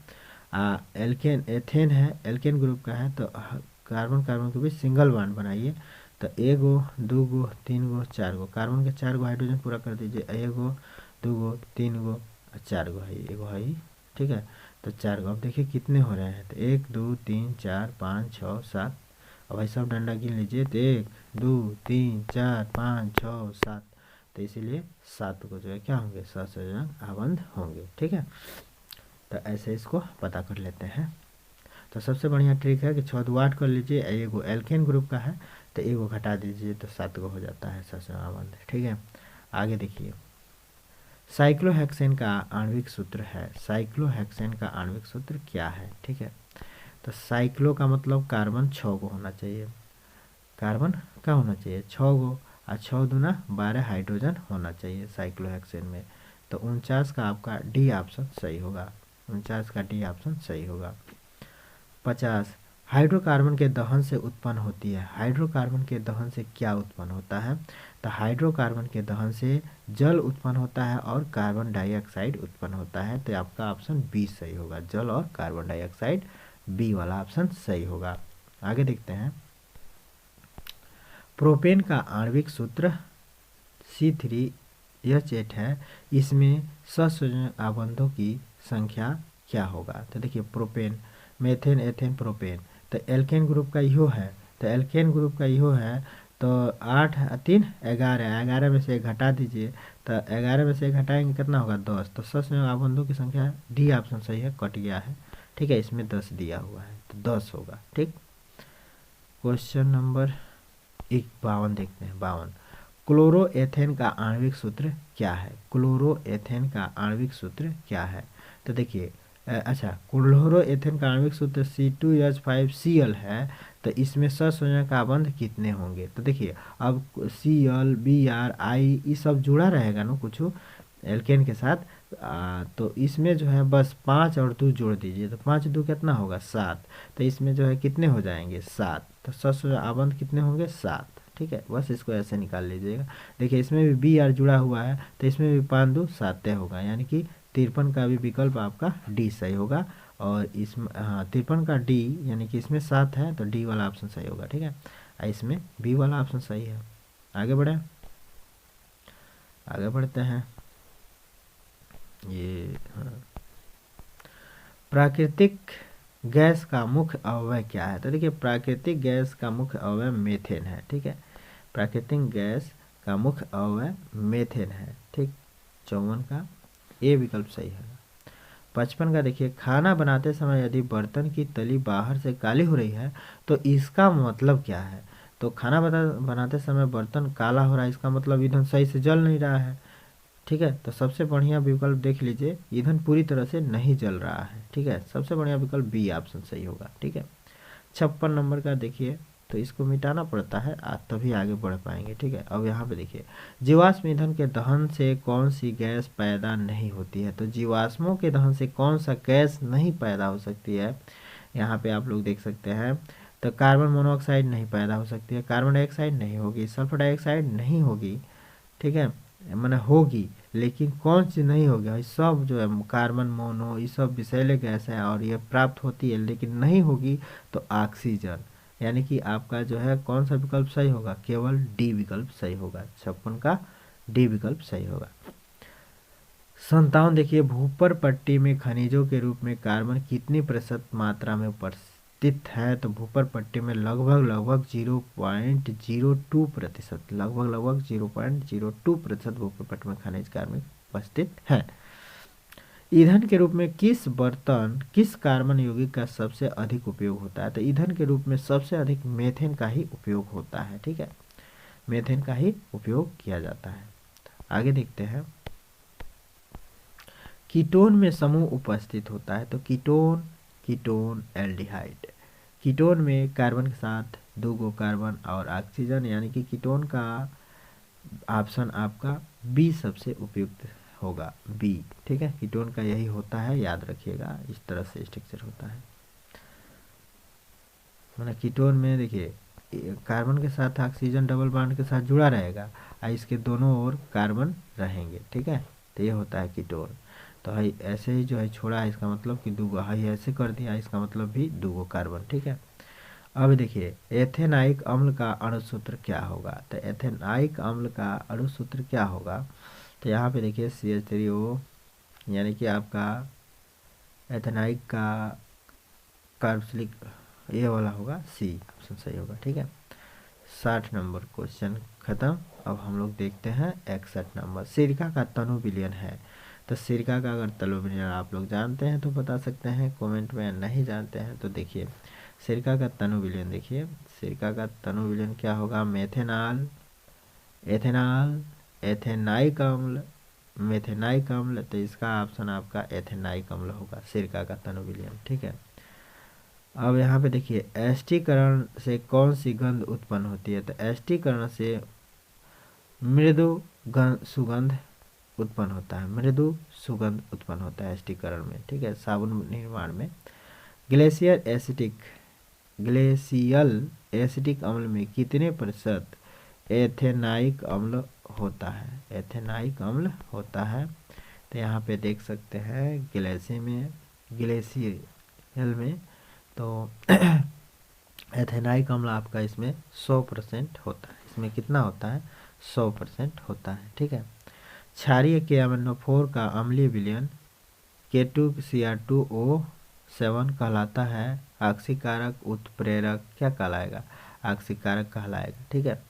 एल्केन एथेन है, एल्केन ग्रुप का है, तो कार्बन कार्बन के बीच सिंगल बॉन्ड बनाइए। तो एगो दो गो तीन गो चार गो, कार्बन के चार गो हाइड्रोजन पूरा कर दीजिए, एगो दो गो तीन गो चार गो है, एगो है, ठीक है। तो चार गो, अब देखिए कितने हो रहे हैं, तो एक दो तीन चार पाँच छः सात, अब भाई सब डंडा गिन लीजिए, तो एक दो तीन चार पाँच छः सात, तो इसीलिए सात को जो है क्या होंगे, सस्वयं आबंध होंगे, ठीक है। तो ऐसे इसको पता कर लेते हैं। तो सबसे बढ़िया ट्रिक है कि 6 दो 8 कर लीजिए, एगो एल्केन ग्रुप का है तो एगो घटा दीजिए, तो 7 गो हो जाता है सस्वयं आबंध, ठीक है। आगे देखिए, साइक्लोहेक्सेन का आणविक सूत्र है, साइक्लोहेक्सेन का आणविक सूत्र क्या है, ठीक है। तो साइक्लो का मतलब कार्बन 6 गो होना चाहिए, कार्बन क्या होना चाहिए 6 गो, और 6 दूना 12 हाइड्रोजन होना चाहिए साइक्लोहेक्सेन में। तो 49 का आपका डी ऑप्शन सही होगा, 49 का डी ऑप्शन सही होगा। 50 हाइड्रोकार्बन के दहन से उत्पन्न होती है, हाइड्रोकार्बन के दहन से क्या उत्पन्न होता है, तो हाइड्रोकार्बन के दहन से जल उत्पन्न होता है और कार्बन डाइऑक्साइड उत्पन्न होता है। तो आपका ऑप्शन बी सही होगा, जल और कार्बन डाइऑक्साइड, बी वाला ऑप्शन सही होगा। आगे देखते हैं, प्रोपेन का आणविक सूत्र C3H8 है, इसमें सस्वयं आबंधों की संख्या क्या होगा। तो देखिए प्रोपेन, मेथेन एथेन प्रोपेन, तो एल्केन ग्रुप का इहो है, तो एल्केन ग्रुप का इहो है, तो 8 3 11, 11 में से एक घटा दीजिए, तो 11 में से एक घटाएंगे कितना होगा 10, तो सस्वयं आबंधों की संख्या डी ऑप्शन सही है, कट गया है, ठीक है, इसमें 10 दिया हुआ है तो 10 होगा, ठीक। क्वेश्चन नंबर 52 देखते हैं, 52, क्लोरोएथेन का आणविक सूत्र क्या है, क्लोरोएथेन का आणविक सूत्र क्या है। तो देखिए अच्छा, क्लोरोएथेन का आणविक सूत्र C2H5Cl है, तो इसमें सस्वयं का आबंध कितने होंगे। तो देखिए अब Cl Br I ये सब जुड़ा रहेगा ना कुछ एल्केन के साथ, तो इसमें जो है बस 5 और 2 जोड़ दीजिए, तो 5 2 कितना होगा 7, तो इसमें जो है कितने हो जाएंगे 7, तो सस्वयं आबंध कितने होंगे 7, ठीक है। बस इसको ऐसे निकाल लीजिएगा। देखिए इसमें भी बी आर जुड़ा हुआ है, तो इसमें भी 5 2 7 होगा, यानी कि 53 का भी विकल्प आपका डी सही होगा। और इसमें हाँ 53 का डी, यानी कि इसमें 7 है तो डी वाला ऑप्शन सही होगा, ठीक है। इसमें बी वाला ऑप्शन सही है। आगे बढ़े, आगे बढ़ते हैं। ये हाँ, प्राकृतिक गैस का मुख्य अवयव क्या है। तो देखिए प्राकृतिक गैस का मुख्य अवयव मेथेन है, ठीक है, प्राकृतिक गैस का मुख्य अवयव मेथेन है, ठीक। 54 का ए विकल्प सही है। 55 का देखिए, खाना बनाते समय यदि बर्तन की तली बाहर से काली हो रही है तो इसका मतलब क्या है। तो खाना बनाते समय बर्तन काला हो रहा है, इसका मतलब ईंधन सही से जल नहीं रहा है, ठीक है। तो सबसे बढ़िया विकल्प देख लीजिए, ईंधन पूरी तरह से नहीं जल रहा है, ठीक है, सबसे बढ़िया विकल्प बी ऑप्शन सही होगा, ठीक है। 56 नंबर का देखिए, तो इसको मिटाना पड़ता है तभी आगे बढ़ पाएंगे, ठीक है। अब यहाँ पे देखिए, जीवाश्म ईंधन के दहन से कौन सी गैस पैदा नहीं होती है। तो जीवाश्मों के दहन से कौन सा गैस नहीं पैदा हो सकती है, यहाँ पे आप लोग देख सकते हैं। तो कार्बन मोनोऑक्साइड नहीं पैदा हो सकती है, कार्बन डाइऑक्साइड नहीं होगी, सल्फर डाइऑक्साइड नहीं होगी, ठीक है, मैंने होगी, लेकिन कौन सी नहीं होगी, ये सब जो है कार्बन मोनो ये सब विषैले गैस है और ये प्राप्त होती है, लेकिन नहीं होगी तो ऑक्सीजन, यानी कि आपका जो है कौन सा विकल्प सही होगा, केवल डी विकल्प सही होगा, 56 का डी विकल्प सही होगा। 57 देखिए, भूपर पट्टी में खनिजों के रूप में कार्बन कितनी प्रतिशत मात्रा में उपस्थित है। तो भूपर पट्टी में लगभग 0.02%, लगभग 0.02% भूपर पट्टी में खनिज कार्बन उपस्थित है। ईंधन के रूप में किस कार्बन यौगिक का सबसे अधिक उपयोग होता है। तो ईंधन के रूप में सबसे अधिक मेथेन का ही उपयोग होता है, ठीक है, मेथेन का ही उपयोग किया जाता है। आगे देखते हैं, कीटोन में समूह उपस्थित होता है। तो कीटोन कीटोन एल्डिहाइड। कीटोन में कार्बन के साथ 2 गो कार्बन और ऑक्सीजन, यानी कि कीटोन का ऑप्शन आपका बी सबसे उपयुक्त होगा, बी। ठीक है, कीटोन का यही होता है, याद रखिएगा, इस तरह से स्ट्रक्चर होता है। मतलब कीटोन में देखिए कार्बन के साथ ऑक्सीजन डबल बॉन्ड के साथ जुड़ा रहेगा और इसके दोनों ओर कार्बन रहेंगे। ठीक है, तो ये होता है कीटोन। तो हाई ऐसे ही जो है छोड़ा है, इसका मतलब कि 2 गो, हाई ऐसे कर दिया, इसका मतलब भी 2 गो कार्बन। ठीक है, अब देखिए एथेनाइक अम्ल का अणुसूत्र क्या होगा। तो एथेनाइक अम्ल का अणुसूत्र क्या होगा, तो यहाँ पे देखिए CH3O, यानी कि आपका एथेनाइक का कार्बोक्सिलिक, ये वाला होगा, सी ऑप्शन सही होगा। ठीक है, 60 नंबर क्वेश्चन खत्म। अब हम लोग देखते हैं 61 नंबर। सिरका का तनु विलयन है। तो सिरका का अगर तनु विलयन आप लोग जानते हैं तो बता सकते हैं कमेंट में, नहीं जानते हैं तो देखिए सिरका का तनु विलयन, देखिए सिरका का तनु विलयन क्या होगा, मेथेनॉल, एथेनॉल, एथेनाइक अम्ल, मेथेनाइक अम्ल। तो इसका ऑप्शन आपका एथेनाइक अम्ल होगा, सिरका का तनु विलयन। ठीक है, अब यहाँ पे देखिए एस्टीकरण से कौन सी गंध उत्पन्न होती है। तो एस्टीकरण से मृदु सुगंध उत्पन्न होता है, मृदु सुगंध उत्पन्न होता है एस्टीकरण में। ठीक है, साबुन निर्माण में। ग्लेशियर एसिटिक, ग्लेशियल एसिटिक अम्ल में कितने प्रतिशत एथेनाइक अम्ल होता है, एथेनाइक अम्ल होता है। तो यहाँ पे देख सकते हैं ग्लेशियल में तो एथेनाइक अम्ल आपका इसमें 100% होता है। इसमें कितना होता है, 100% होता है। ठीक है, क्षारीय KMnO4 का अम्लीय विलयन K2Cr2O7 कहलाता है। ऑक्सीकारक उत्प्रेरक क्या कहलाएगा, ऑक्सीकारक कहलाएगा। ठीक है,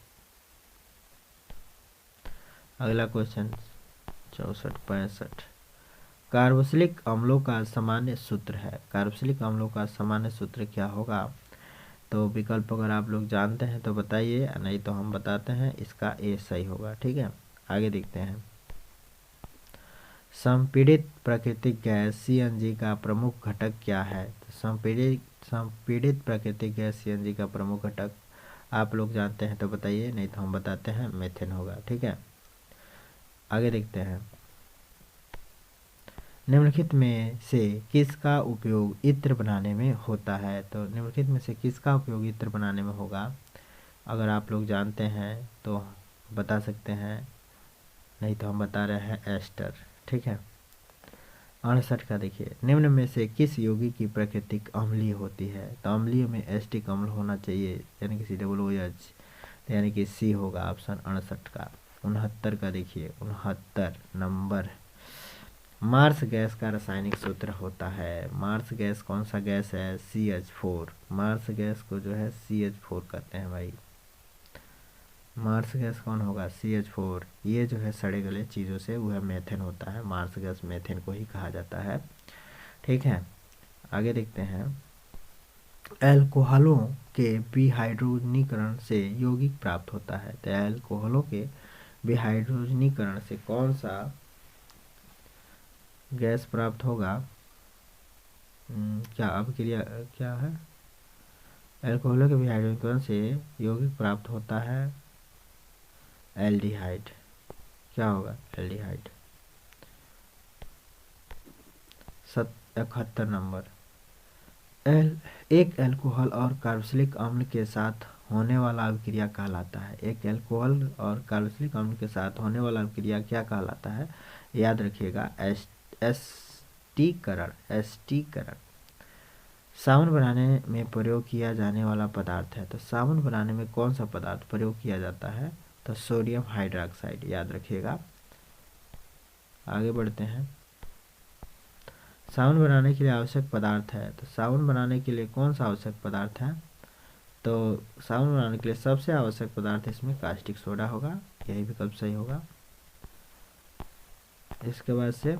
अगला क्वेश्चन 64-65। कार्बोक्सिलिक अम्लों का सामान्य सूत्र है। कार्बोक्सिलिक अम्लों का सामान्य सूत्र क्या होगा। तो विकल्प अगर आप लोग जानते हैं तो बताइए, नहीं तो हम बताते हैं, इसका ए सही होगा। ठीक है, आगे देखते हैं। संपीड़ित प्राकृतिक गैस CNG का प्रमुख घटक क्या है। तो संपीड़ित प्राकृतिक गैस CNG का प्रमुख घटक आप लोग जानते हैं तो बताइए, नहीं तो हम बताते हैं, मेथेन होगा। ठीक है, आगे देखते हैं। निम्नलिखित में से किसका उपयोग इत्र बनाने में होता है। तो निम्नलिखित में से किसका उपयोग इत्र बनाने में होगा, अगर आप लोग जानते हैं तो बता सकते हैं, नहीं तो हम बता रहे हैं एस्टर। ठीक है, 68 का देखिए, निम्न में से किस यौगिक की प्रकृति अम्लीय होती है। तो अम्लीय में एस्टिक अम्ल होना चाहिए, यानी कि COOH, यानी कि सी होगा ऑप्शन 68 का। 69 का देखिए, 69 नंबर, मार्स गैस का रासायनिक सूत्र होता है। मार्स गैस कौन सा गैस है, CH4। मार्स गैस को जो है CH4 कहते हैं भाई। मार्स गैस कौन होगा, CH4। ये जो है सड़े गले चीज़ों से वह मेथेन होता है, मार्स गैस मेथेन को ही कहा जाता है। ठीक है, आगे देखते हैं। एल्कोहलों के विहाइड्रोजनीकरण से यौगिक प्राप्त होता है। तो एल्कोहलों के विहाइड्रोजनीकरण से कौन सा गैस प्राप्त होगा, क्या अभिक्रिया क्या है, एल्कोहलों के विहाइड्रोजनीकरण से यौगिक प्राप्त होता है एल्डिहाइड। क्या होगा, एल्डिहाइड। 71 नंबर, एक अल्कोहल और कार्बोक्सिलिक अम्ल के साथ होने वाला अभिक्रिया कहलाता है। एक अल्कोहल और कार्बोक्सिलिक अम्ल के साथ होने वाला अभिक्रिया क्या कहलाता है, याद रखिएगा, एस्टीकरण। एस्टीकरण साबुन बनाने में प्रयोग किया जाने वाला पदार्थ है। तो साबुन बनाने में कौन सा पदार्थ प्रयोग किया जाता है, तो सोडियम हाइड्रोक्साइड, याद रखिएगा। आगे बढ़ते हैं। साबुन बनाने के लिए आवश्यक पदार्थ है। तो साबुन बनाने के लिए कौन सा आवश्यक पदार्थ है, तो साबुन बनाने के लिए सबसे आवश्यक पदार्थ इसमें कास्टिक सोडा होगा, यही विकल्प सही होगा। इसके बाद से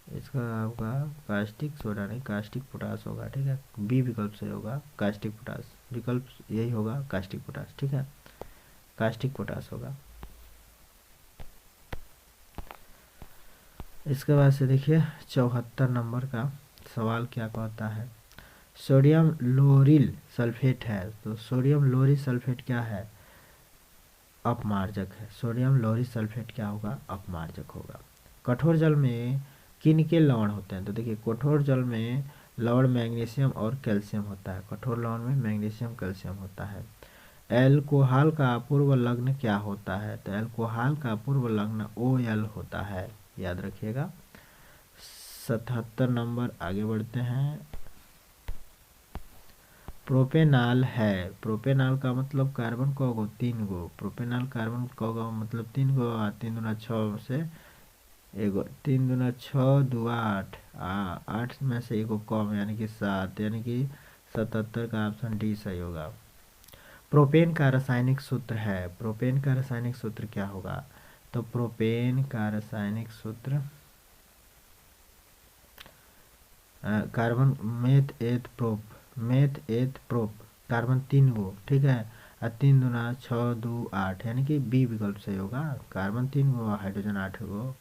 इसका आपका कास्टिक सोडा नहीं, कास्टिक पोटास होगा। ठीक है, बी विकल्प सही होगा, कास्टिक पोटास, विकल्प यही होगा, कास्टिक पोटास। ठीक है, कास्टिक पोटास होगा। इसके बाद से देखिए 74 नंबर का सवाल क्या कहता है। सोडियम लोरिल सल्फेट है, तो सोडियम लोरिल सल्फेट क्या है, अपमार्जक है। सोडियम लोरिल सल्फेट क्या होगा, अपमार्जक होगा। कठोर जल में किन के लवण होते हैं, तो देखिए कठोर जल में लवण मैग्नीशियम और कैल्शियम होता है। कठोर लवण में मैग्नीशियम कैल्शियम होता है। एल्कोहल का पूर्व लग्न क्या होता है, तो एल्कोहल का पूर्व लग्न OL होता है, याद रखिएगा। 77 नंबर, आगे बढ़ते हैं। प्रोपेनाल है, प्रोपेनाल का मतलब कार्बन को गो 3 गो, प्रोपेनाल कार्बन को गो मतलब 3 गो, 3 दूना 6 से एगो, 3 दूना 6 2 8, 8 में से एगो कम यानी कि 7, यानी कि 77 का ऑप्शन डी सही होगा। प्रोपेन का रासायनिक सूत्र है, प्रोपेन का रासायनिक सूत्र क्या होगा, तो प्रोपेन का रासायनिक सूत्र carbon meth eth prop, carbon 3 गो, ठीक है, और 3 दूना 6 2 8, यानी कि बी विकल्प सही होगा। कार्बन 3 गो, हाइड्रोजन 8 गो।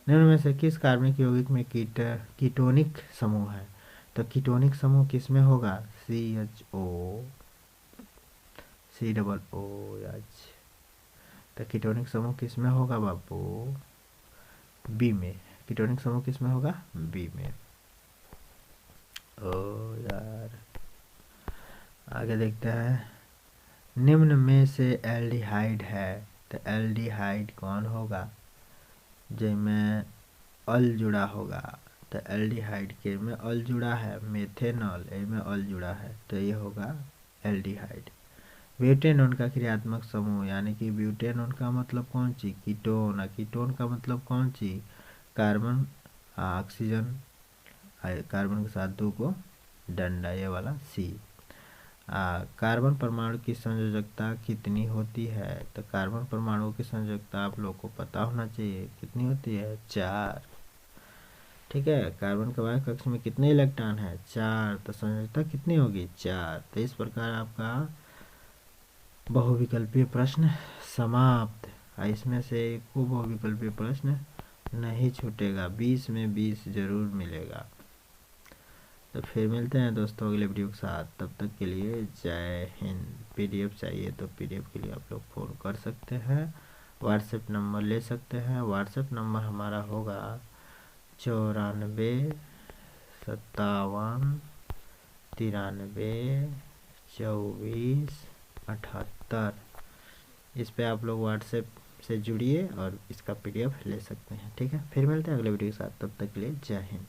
निम्न में से किस कार्बनिक यौगिक में कीटोनिक समूह है, तो कीटोनिक समूह किस में होगा, CHO, COOH। तो कीटोनिक समूह किस में होगा बाबू, बी में। कीटोनिक समूह किस में होगा, बी में। ओ यार, आगे देखते हैं। निम्न में से एल्डिहाइड है, तो एल्डिहाइड कौन होगा, जिसमें अल जुड़ा होगा, तो एल्डिहाइड के में अल जुड़ा है, मेथेनॉल ए में अल जुड़ा है, तो ये होगा एल्डिहाइड। ब्यूटेनॉन का क्रियात्मक समूह, यानी कि ब्यूटेनॉन का मतलब कौन सी, कीटोन, कीटोन का मतलब कौन सी, कार्बन, ऑक्सीजन, कार्बन के साथ 2 को डंडा, ये वाला सी। कार्बन परमाणु की संयोजकता कितनी होती है, तो कार्बन परमाणु की संयोजकता आप लोग को पता होना चाहिए, कितनी होती है, 4, ठीक है। कार्बन के वाहक कक्ष में कितने इलेक्ट्रॉन है, 4, तो संयोजकता कितनी होगी, 4। तो इस प्रकार आपका बहुविकल्पीय प्रश्न समाप्त। इसमें से एक को बहुविकल्पीय प्रश्न नहीं छूटेगा, 20 में 20 जरूर मिलेगा। तो फिर मिलते हैं दोस्तों अगले वीडियो के साथ, तब तक के लिए जय हिंद। PDF चाहिए तो PDF के लिए आप लोग फ़ोन कर सकते हैं, व्हाट्सएप नंबर ले सकते हैं। व्हाट्सएप नंबर हमारा होगा 94 57 93 24 78। इस पे आप लोग व्हाट्सएप से जुड़िए और इसका PDF ले सकते हैं, ठीक है। फिर मिलते हैं अगले वीडियो के साथ, तब तक के लिए जय हिंद।